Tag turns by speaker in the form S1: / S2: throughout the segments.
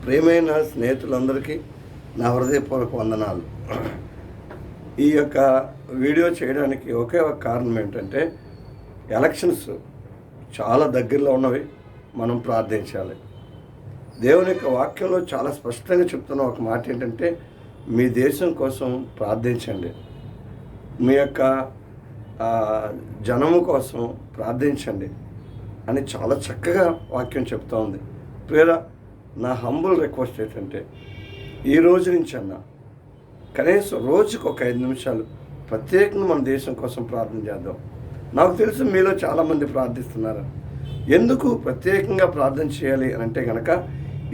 S1: ప్రియమైన స్నేహితులందరికీ నా హృదయపూర్వక వందనాలు. ఈ యొక్క వీడియో చేయడానికి ఒకే ఒక కారణం ఏంటంటే, ఎలక్షన్స్ చాలా దగ్గరలో ఉన్నవి. మనం ప్రార్థించాలి. దేవుని యొక్క వాక్యంలో చాలా స్పష్టంగా చెప్తున్న ఒక మాట ఏంటంటే, మీ దేశం కోసం ప్రార్థించండి, మీ యొక్క జనము కోసం ప్రార్థించండి అని చాలా చక్కగా వాక్యం చెప్తూ ఉంది. ప్రియరా, నా హంబుల్ రిక్వెస్ట్ ఏంటంటే, ఈ రోజు నుంచి అన్నా కనీసం రోజుకు ఒక 5 నిమిషాలు ప్రత్యేకంగా మన దేశం కోసం ప్రార్థన చేద్దాం. నాకు తెలుసు మీలో చాలామంది ప్రార్థిస్తున్నారు. ఎందుకు ప్రత్యేకంగా ప్రార్థన చేయాలి అని అంటే కనుక,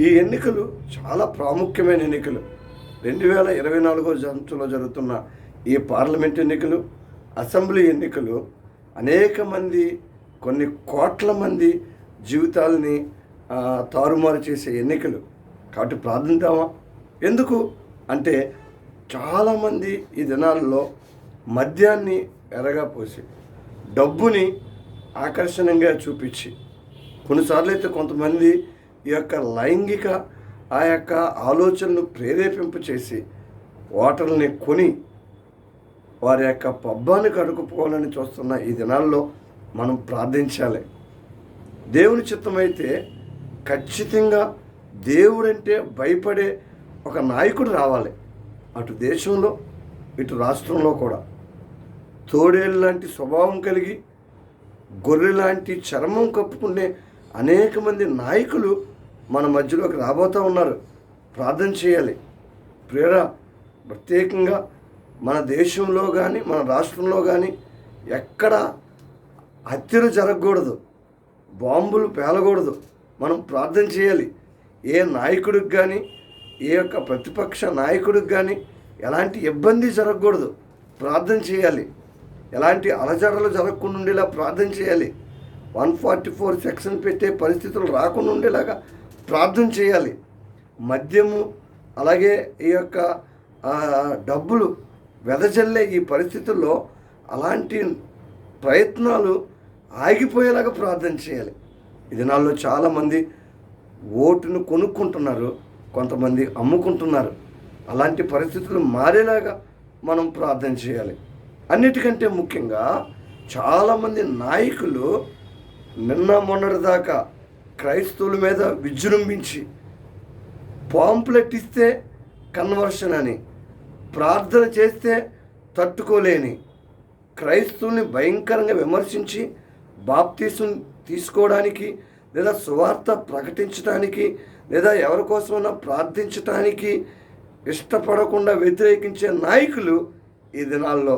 S1: ఈ ఎన్నికలు చాలా ప్రాముఖ్యమైన ఎన్నికలు. 2024 సంవత్సరంలో జరుగుతున్న ఈ పార్లమెంట్ ఎన్నికలు, అసెంబ్లీ ఎన్నికలు అనేక మంది, కొన్ని కోట్ల మంది జీవితాలని తారుమారు చేసే ఎన్నికలు. కాబట్టి ప్రార్థిద్దామా? ఎందుకు అంటే, చాలామంది ఈ దినాల్లో మద్యాన్ని ఎరగా పోసి, డబ్బుని ఆకర్షణంగా చూపించి, కొన్నిసార్లు అయితే కొంతమంది ఈ యొక్క లైంగిక ఆ యొక్క ఆలోచనలు ప్రేరేపింపు చేసి ఓటర్లని కొని వారి యొక్క పబ్బాన్ని కడుక్కుపోవాలని చూస్తున్న ఈ దినాల్లో మనం ప్రార్థించాలి. దేవుని చిత్తమైతే ఖచ్చితంగా దేవుడంటే భయపడే ఒక నాయకుడు రావాలి. అటు దేశంలో ఇటు రాష్ట్రంలో కూడా తోడేళ్ళు లాంటి స్వభావం కలిగి, గొర్రె లాంటి చర్మం కప్పుకునే అనేక మంది నాయకులు మన మధ్యలోకి రాబోతూ ఉన్నారు. ప్రార్థన చేయాలి. ప్రియరా, ప్రత్యేకంగా మన దేశంలో కానీ మన రాష్ట్రంలో కానీ ఎక్కడ హత్యలు జరగకూడదు, బాంబులు పేలకూడదు. మనం ప్రార్థన చేయాలి. ఏ నాయకుడికి కానీ, ఏ యొక్క ప్రతిపక్ష నాయకుడికి కానీ ఎలాంటి ఇబ్బంది జరగకూడదు. ప్రార్థన చేయాలి. ఎలాంటి అలజడలు జరగకుండా ఉండేలా ప్రార్థన చేయాలి. 144 సెక్షన్ పెట్టే పరిస్థితులు రాకుండా ఉండేలాగా ప్రార్థన చేయాలి. మద్యము అలాగే ఈ యొక్క డబ్బులు వెదజల్లే ఈ పరిస్థితుల్లో అలాంటి ప్రయత్నాలు ఆగిపోయేలాగా ప్రార్థన చేయాలి. ఈ దినాల్లో చాలామంది ఓటును కొనుక్కుంటున్నారు, కొంతమంది అమ్ముకుంటున్నారు. అలాంటి పరిస్థితులు మారేలాగా మనం ప్రార్థన చేయాలి. అన్నిటికంటే ముఖ్యంగా చాలామంది నాయకులు నిన్న మొన్నటి దాకా క్రైస్తవుల మీద విజృంభించి, పాంప్లెట్ ఇస్తే కన్వర్షన్ అని, ప్రార్థన చేస్తే తట్టుకోలేని క్రైస్తవుల్ని భయంకరంగా విమర్శించి, బాప్తీసం తీసుకోవడానికి లేదా సువార్త ప్రకటించడానికి లేదా ఎవరి కోసమైనా ప్రార్థించడానికి ఇష్టపడకుండా వ్యతిరేకించే నాయకులు ఈ దినాల్లో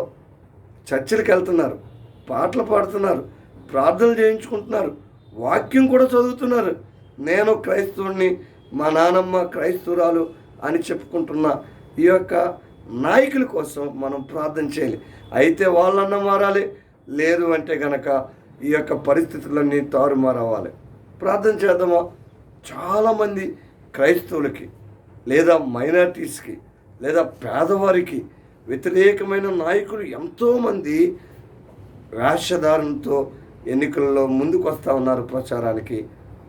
S1: చర్చిలకు వెళ్తున్నారు, పాటలు పాడుతున్నారు, ప్రార్థనలు చేయించుకుంటున్నారు, వాక్యం కూడా చదువుతున్నారు. నేను క్రైస్తవుడిని, మా నానమ్మ క్రైస్తవురాలు అని చెప్పుకుంటున్న ఈ యొక్క నాయకుల కోసం మనం ప్రార్థన చేయాలి. అయితే వాళ్ళన్నా మారాలి, లేదు అంటే గనక ఈ యొక్క పరిస్థితులన్నీ తారుమారవ్వాలి. ప్రార్థన చేద్దామా? చాలామంది క్రైస్తవులకి లేదా మైనారిటీస్కి లేదా పేదవారికి వ్యతిరేకమైన నాయకులు ఎంతోమంది వేషధారణతో ఎన్నికల్లో ముందుకు వస్తూ ఉన్నారు ప్రచారానికి.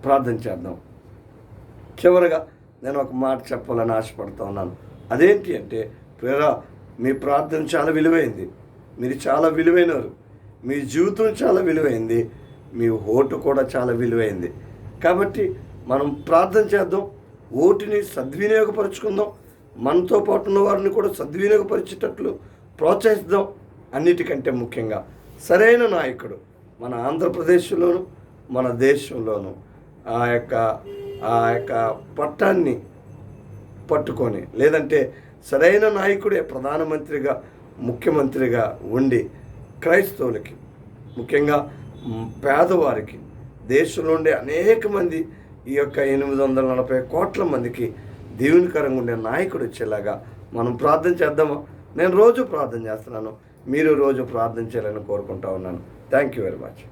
S1: ప్రార్థన చేద్దాం. చివరగా నేను ఒక మాట చెప్పాలని ఆశపడుతూ ఉన్నాను. అదేంటి అంటే, ప్రియరా, మీ ప్రార్థన చాలా విలువైంది. మీరు చాలా విలువైనవారు. మీ జీవితం చాలా విలువైంది. మీ ఓటు కూడా చాలా విలువైంది. కాబట్టి మనం ప్రార్థన చేద్దాం. ఓటుని సద్వినియోగపరుచుకుందాం. మనతో పాటు ఉన్న వారిని కూడా సద్వినియోగపరిచేటట్లు ప్రోత్సహిద్దాం. అన్నిటికంటే ముఖ్యంగా సరైన నాయకుడు మన ఆంధ్రప్రదేశ్లోను మన దేశంలోనూ ఆ యొక్క పట్టాన్ని పట్టుకొని, లేదంటే సరైన నాయకుడే ప్రధానమంత్రిగా ముఖ్యమంత్రిగా ఉండి క్రైస్తవులకి, ముఖ్యంగా పేదవారికి, దేశంలో ఉండే అనేక మంది ఈ యొక్క 840 కోట్ల మందికి దీవెనకరంగా ఉండే నాయకుడు వచ్చేలాగా మనం ప్రార్థన చేద్దామా? నేను రోజు ప్రార్థన చేస్తున్నాను. మీరు రోజు ప్రార్థన చేయాలని కోరుకుంటా ఉన్నాను. Thank you very much.